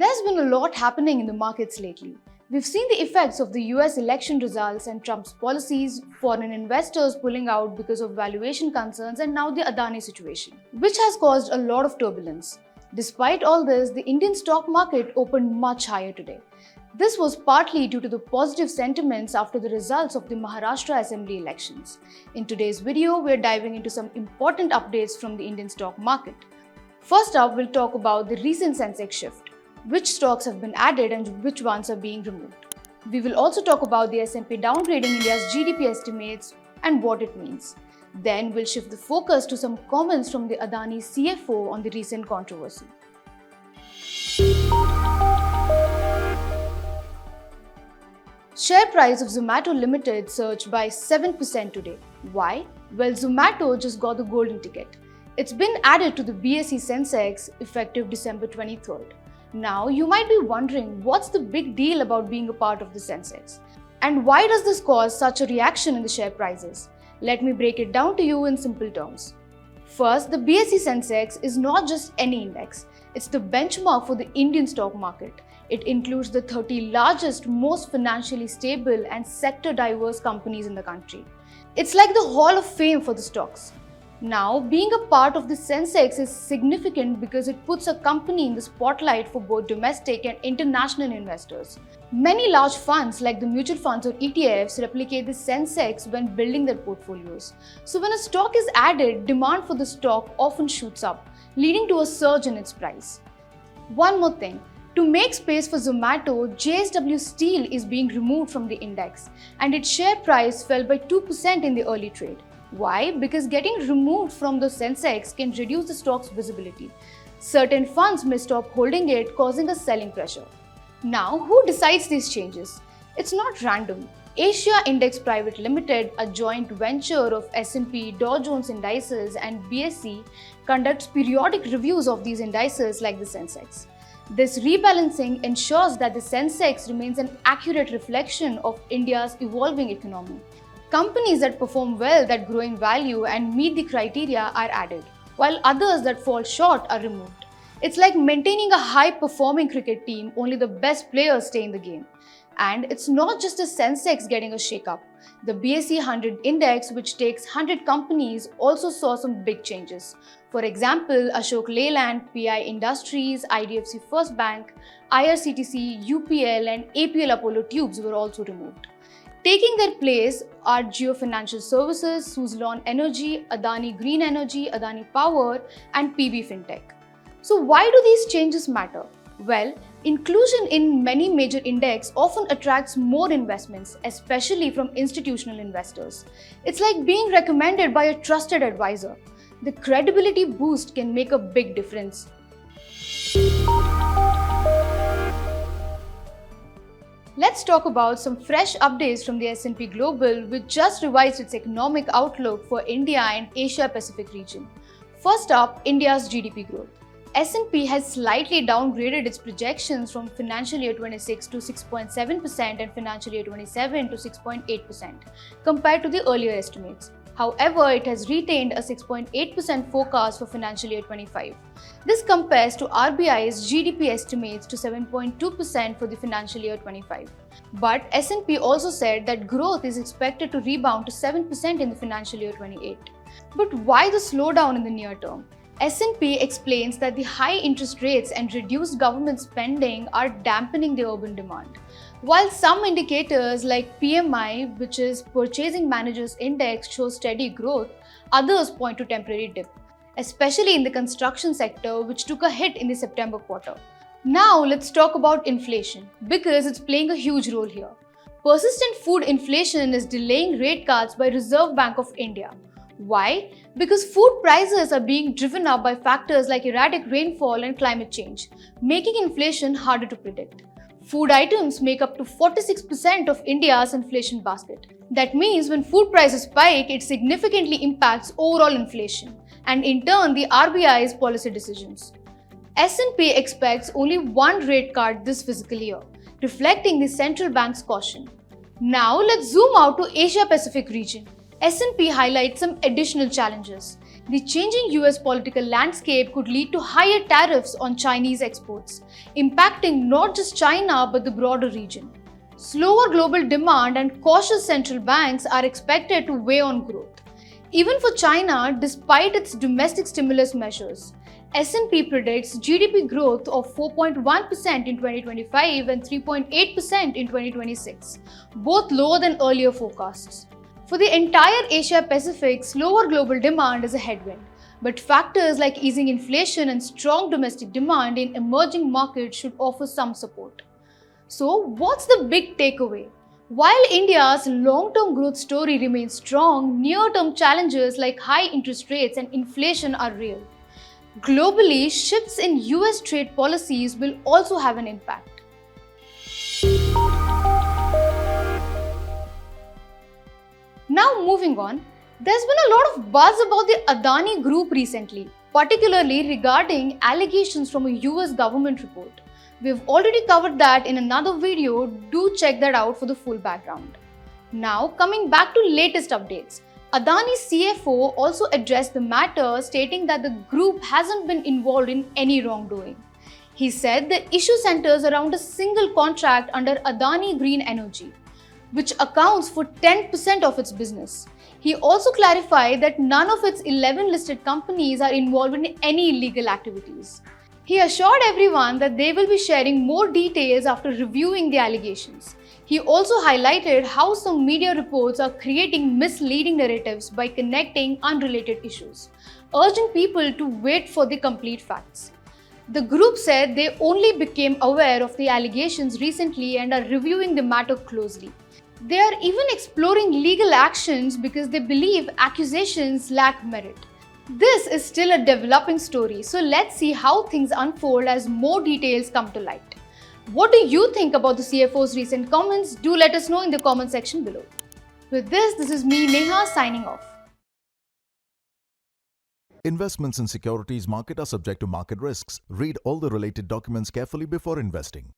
There's been a lot happening in the markets lately. We've seen the effects of the US election results and Trump's policies, foreign investors pulling out because of valuation concerns, and now the Adani situation, which has caused a lot of turbulence. Despite all this, the Indian stock market opened much higher today. This was partly due to the positive sentiments after the results of the Maharashtra Assembly elections. In today's video, we're diving into some important updates from the Indian stock market. First up, we'll talk about the recent Sensex shift, which stocks have been added and which ones are being removed. We will also talk about the S&P downgrading India's GDP estimates and what it means. Then we'll shift the focus to some comments from the Adani CFO on the recent controversy. Share price of Zomato Limited surged by 7% today. Why? Well, Zomato just got the golden ticket. It's been added to the BSE Sensex effective December 23rd. Now, you might be wondering what's the big deal about being a part of the Sensex? And why does this cause such a reaction in the share prices? Let me break it down to you in simple terms. First, the BSE Sensex is not just any index. It's the benchmark for the Indian stock market. It includes the 30 largest, most financially stable and sector-diverse companies in the country. It's like the Hall of Fame for the stocks. Now, being a part of the Sensex is significant because it puts a company in the spotlight for both domestic and international investors. Many large funds like the mutual funds or ETFs replicate the Sensex when building their portfolios. So when a stock is added, demand for the stock often shoots up, leading to a surge in its price. One more thing. To make space for Zomato, JSW Steel is being removed from the index and its share price fell by 2% in the early trade. Why? Because getting removed from the Sensex can reduce the stock's visibility. Certain funds may stop holding it, causing a selling pressure. Now, who decides these changes? It's not random. Asia Index Private Limited, a joint venture of S&P, Dow Jones Indices and BSE, conducts periodic reviews of these indices like the Sensex. This rebalancing ensures that the Sensex remains an accurate reflection of India's evolving economy. Companies that perform well, that grow in value and meet the criteria are added, while others that fall short are removed. It's like maintaining a high-performing cricket team, only the best players stay in the game. And it's not just the Sensex getting a shake-up. The BSE 100 index, which takes 100 companies, also saw some big changes. For example, Ashok Leyland, PI Industries, IDFC First Bank, IRCTC, UPL and APL Apollo Tubes were also removed. Taking their place are Jio Financial Services, Suzlon Energy, Adani Green Energy, Adani Power and PB Fintech. So why do these changes matter? Well, inclusion in many major index often attracts more investments, especially from institutional investors. It's like being recommended by a trusted advisor. The credibility boost can make a big difference. Let's talk about some fresh updates from the S&P Global, which just revised its economic outlook for India and Asia Pacific region. First up, India's GDP growth. S&P has slightly downgraded its projections from financial year 26 to 6.7% and financial year 27 to 6.8% compared to the earlier estimates. However, it has retained a 6.8% forecast for financial year 25. This compares to RBI's GDP estimates to 7.2% for the financial year 25. But S&P also said that growth is expected to rebound to 7% in the financial year 28. But why the slowdown in the near term? S&P explains that the high interest rates and reduced government spending are dampening the urban demand. While some indicators like PMI, which is Purchasing Managers Index, show steady growth, others point to temporary dip, especially in the construction sector, which took a hit in the September quarter. Now let's talk about inflation, because it's playing a huge role here. Persistent food inflation is delaying rate cuts by Reserve Bank of India. Why? Because food prices are being driven up by factors like erratic rainfall and climate change, making inflation harder to predict. Food items make up to 46% of India's inflation basket. That means when food prices spike, it significantly impacts overall inflation and in turn the RBI's policy decisions. S&P expects only one rate cut this fiscal year, reflecting the central bank's caution. Now let's zoom out to Asia Pacific region. S&P highlights some additional challenges. The changing US political landscape could lead to higher tariffs on Chinese exports, impacting not just China but the broader region. Slower global demand and cautious central banks are expected to weigh on growth. Even for China, despite its domestic stimulus measures, S&P predicts GDP growth of 4.1% in 2025 and 3.8% in 2026, both lower than earlier forecasts. For the entire Asia Pacific, slower global demand is a headwind, but factors like easing inflation and strong domestic demand in emerging markets should offer some support. So, what's the big takeaway? While India's long-term growth story remains strong, near-term challenges like high interest rates and inflation are real. Globally, shifts in US trade policies will also have an impact. Now moving on, there's been a lot of buzz about the Adani Group recently, particularly regarding allegations from a US government report. We've already covered that in another video, do check that out for the full background. Now coming back to latest updates, Adani's CFO also addressed the matter, stating that the group hasn't been involved in any wrongdoing. He said the issue centers around a single contract under Adani Green Energy, which accounts for 10% of its business. He also clarified that none of its 11 listed companies are involved in any illegal activities. He assured everyone that they will be sharing more details after reviewing the allegations. He also highlighted how some media reports are creating misleading narratives by connecting unrelated issues, urging people to wait for the complete facts. The group said they only became aware of the allegations recently and are reviewing the matter closely. They are even exploring legal actions because they believe accusations lack merit. This is still a developing story, so let's see how things unfold as more details come to light. What do you think about the CFO's recent comments? Do let us know in the comment section below. With this is me, Neha, signing off. Investments in securities market are subject to market risks. Read all the related documents carefully before investing.